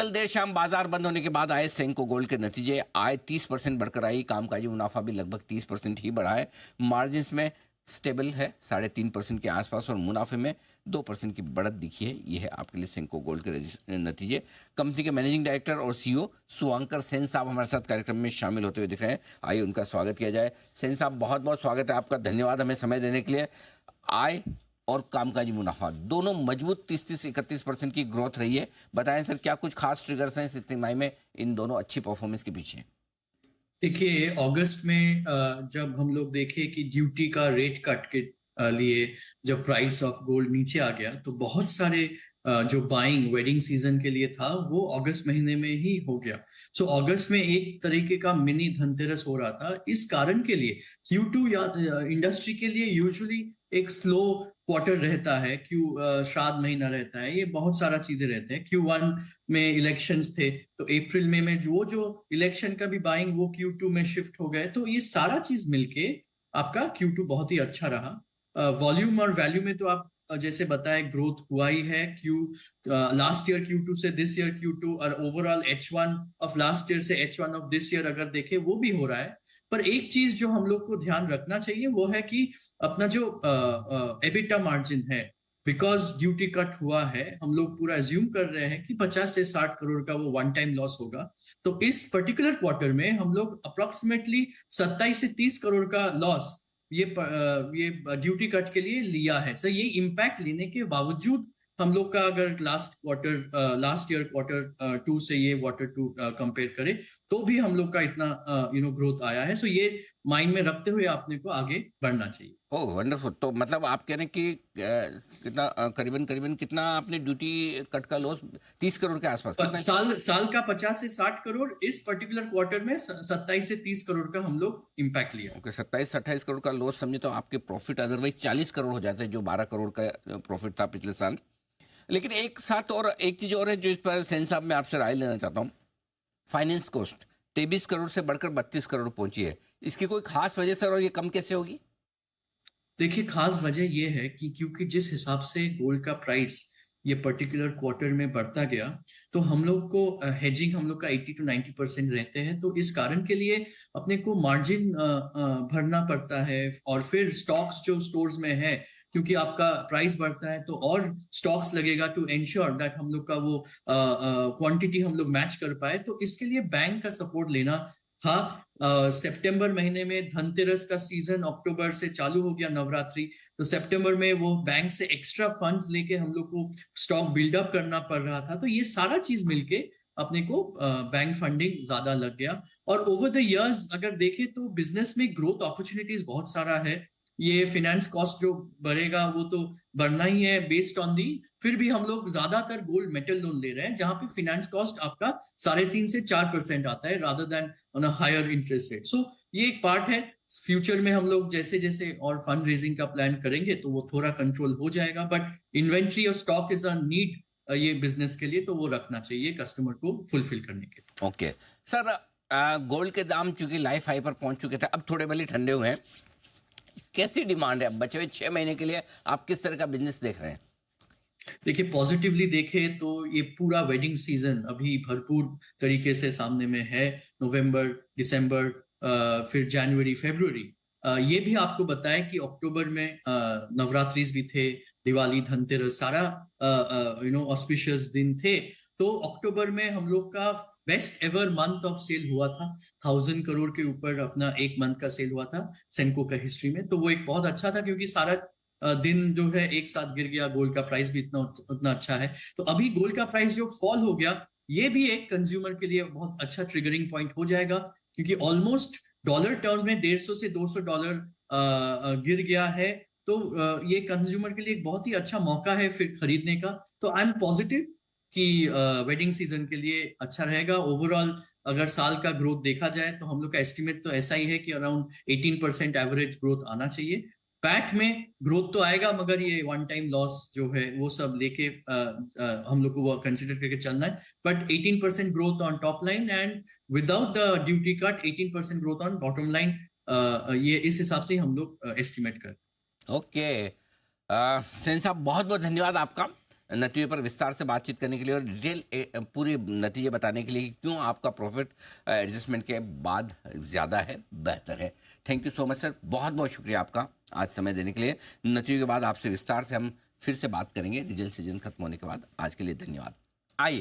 कल देर शाम बाजार बंद होने के बाद आए सेंको गोल्ड के नतीजे। आय 30% बढ़कर आई, कामकाजी मुनाफा भी लगभग 30% ही बढ़ा है। मार्जिन्स में स्टेबल है 3.5% के आसपास और मुनाफे में 2% की बढ़त दिखी है। ये है आपके लिए सेंको गोल्ड के नतीजे। कंपनी के मैनेजिंग डायरेक्टर और सीईओ सुवांकर सेन साहब हमारे साथ कार्यक्रम में शामिल होते हुए दिख रहे हैं। आइए उनका स्वागत किया जाए। सेन साहब, बहुत बहुत स्वागत है आपका, धन्यवाद हमें समय देने के लिए। आय और कामकाजी मुनाफा दोनों मजबूत 30-31% की ग्रोथ रही है। बताएं सर, क्या कुछ खास ट्रिगर्स हैं इस तिमाही में इन दोनों अच्छी परफॉर्मेंस के पीछे? देखिए, अगस्त में जब हम लोग देखे कि ड्यूटी का रेट कट के लिए जब प्राइस ऑफ गोल्ड नीचे आ गया, तो बहुत सारे जो बाइंग वेडिंग सीजन के लिए था वो अगस्त महीने में ही हो गया। सो अगस्त में एक तरीके का मिनी धनतेरस हो रहा था। इस कारण के लिए Q2 या इंडस्ट्री के लिए यूजुअली एक स्लो क्वार्टर रहता है। श्राद्ध महीना रहता है, ये बहुत सारा चीजें रहते हैं। Q1 में इलेक्शंस थे, तो अप्रैल में जो इलेक्शन का भी बाइंग वो Q2 में शिफ्ट हो गए। तो ये सारा चीज मिलके आपका Q2 बहुत ही अच्छा रहा। वॉल्यूम और वैल्यू में तो आप जैसे बताए ग्रोथ हुआ ही है। लास्ट ईयर Q2 से दिस ईयर Q2 और overall H1 of last year से H1 ऑफ दिस ईयर अगर देखे वो भी हो रहा है। पर एक चीज जो हम लोग को ध्यान रखना चाहिए वो है कि अपना जो एबिटा मार्जिन है, बिकॉज ड्यूटी कट हुआ है, हम लोग पूरा एज्यूम कर रहे हैं कि 50 से 60 करोड़ का वो वन टाइम लॉस होगा। तो इस पर्टिकुलर क्वार्टर में हम लोग अप्रोक्सीमेटली 27 से 30 करोड़ का लॉस ये ड्यूटी कट के लिए लिया है। सर, ये इम्पैक्ट लेने के बावजूद हम लोग का अगर लास्ट ईयर क्वार्टर 2 से ये क्वार्टर 2 कंपेयर करें तो भी हम लोग का इतना ग्रोथ आया है। सो ये माइंड में रखते हुए आपने को आगे बढ़ना चाहिए। ओह वंडरफुल। तो मतलब आप कह रहे हैं कि कितना करीबन करीबन कितना आपने ड्यूटी कट का लॉस 30 करोड़ के आसपास कितना? साल का 50 से 60 करोड़, इस पर्टिकुलर क्वार्टर में 27 से 30 करोड़ का हम लोग इम्पैक्ट लिया। ओके, 27-28 करोड़ का लॉस समझे तो आपके प्रॉफिट अदरवाइज 40 करोड़ हो जाते हैं, जो 12 करोड़ का प्रॉफिट था पिछले साल। लेकिन एक साथ और एक चीज और है जो इस पर सेन साहब मैं आपसे राय लेना चाहता हूँ। फाइनेंस कॉस्ट 23 करोड़ से बढ़कर 32 करोड़ पहुंची है। इसकी कोई खास वजह सर, और ये कम कैसे होगी? देखिए, खास वजह यह है कि क्योंकि जिस हिसाब से गोल्ड का प्राइस ये पर्टिकुलर क्वार्टर में बढ़ता गया, तो हम लोग को हेजिंग हम लोग का 80 to 90% रहते हैं। तो इस कारण के लिए अपने को मार्जिन भरना पड़ता है। और फिर स्टॉक्स जो स्टोर्स में है, क्योंकि आपका प्राइस बढ़ता है तो और स्टॉक्स लगेगा टू एंश्योर दैट हम लोग का वो क्वांटिटी हम लोग मैच कर पाए। तो इसके लिए बैंक का सपोर्ट लेना था। सितंबर महीने में धनतेरस का सीजन अक्टूबर से चालू हो गया, नवरात्रि। तो सितंबर में वो बैंक से एक्स्ट्रा फंड्स लेके हम लोग को स्टॉक बिल्डअप करना पड़ रहा था। तो ये सारा चीज मिलके अपने को बैंक फंडिंग ज्यादा लग गया। और ओवर द इयर्स अगर देखें तो बिजनेस में ग्रोथ अपॉर्चुनिटीज बहुत सारा है। ये फाइनेंस कॉस्ट जो बढ़ेगा वो तो बढ़ना ही है बेस्ड ऑन दी। फिर भी हम लोग ज्यादातर गोल्ड मेटल लोन ले रहे हैं जहां पे फाइनेंस कॉस्ट आपका 3.5 से 4% आता है rather than on a higher interest rate. So ये एक पार्ट है। फ्यूचर में हम लोग जैसे जैसे और फंड रेजिंग का प्लान करेंगे तो वो थोड़ा कंट्रोल हो जाएगा। बट इन्वेंट्री और स्टॉक इज अ नीड ये बिजनेस के लिए, तो वो रखना चाहिए कस्टमर को फुलफिल करने के लिए। ओके सर, गोल्ड के दाम चूंकि लाइफ हाई पर पहुंच चुके थे, अब थोड़े भले ठंडे हुए हैं। कैसी डिमांड है अब बचे हुए 6 महीने के लिए? आप किस तरह का बिजनेस देख रहे हैं? देखिए, पॉजिटिवली देखें तो ये पूरा वेडिंग सीजन अभी भरपूर तरीके से सामने में है। नवंबर, दिसंबर, फिर जनवरी, फरवरी। ये भी आपको बताएं कि अक्टूबर में नवरात्रिस भी थे, दिवाली, धनतेरस, सारा ऑस्पिशियस दिन थे। तो अक्टूबर में हम लोग का best ever month of sale हुआ था। 1000 करोड़ के ऊपर अपना एक मंथ का सेल हुआ था सेंको का हिस्ट्री में। तो वो एक बहुत अच्छा था क्योंकि सारा दिन जो है एक साथ गिर गया। गोल्ड का प्राइस भी इतना उतना अच्छा है। तो अभी गोल्ड का प्राइस जो फॉल हो गया, ये भी एक कंज्यूमर के लिए बहुत अच्छा ट्रिगरिंग पॉइंट हो जाएगा। क्योंकि ऑलमोस्ट डॉलर टर्म्स में 150 से 200 डॉलर गिर गया है। तो ये कंज्यूमर के लिए एक बहुत ही अच्छा मौका है फिर खरीदने का। तो आई एम पॉजिटिव कि वेडिंग सीजन के लिए अच्छा रहेगा। ओवरऑल अगर साल का ग्रोथ देखा जाए तो हम लोग का एस्टिमेट तो ऐसा ही है कि अराउंड 18% एवरेज ग्रोथ आना चाहिए। पैट में ग्रोथ तो आएगा, मगर ये वन टाइम लॉस जो है वो सब लेके हम लोग को वो कंसिडर करके चलना है। But 18% growth on top line and without the duty cut 18% growth on bottom line, ये इस हिसाब से हम लोग एस्टिमेट कर। ओके सेन साहब, बहुत बहुत धन्यवाद आपका। नतीजे पर विस्तार से बातचीत करने के लिए और डिटेल पूरे नतीजे बताने के लिए कि क्यों आपका प्रॉफिट एडजस्टमेंट के बाद ज़्यादा है, बेहतर है। Thank you so much sir, बहुत बहुत शुक्रिया आपका आज समय देने के लिए। नतीजों के बाद आपसे विस्तार से हम फिर से बात करेंगे रिजल्ट सीजन खत्म होने के बाद। आज के लिए धन्यवाद।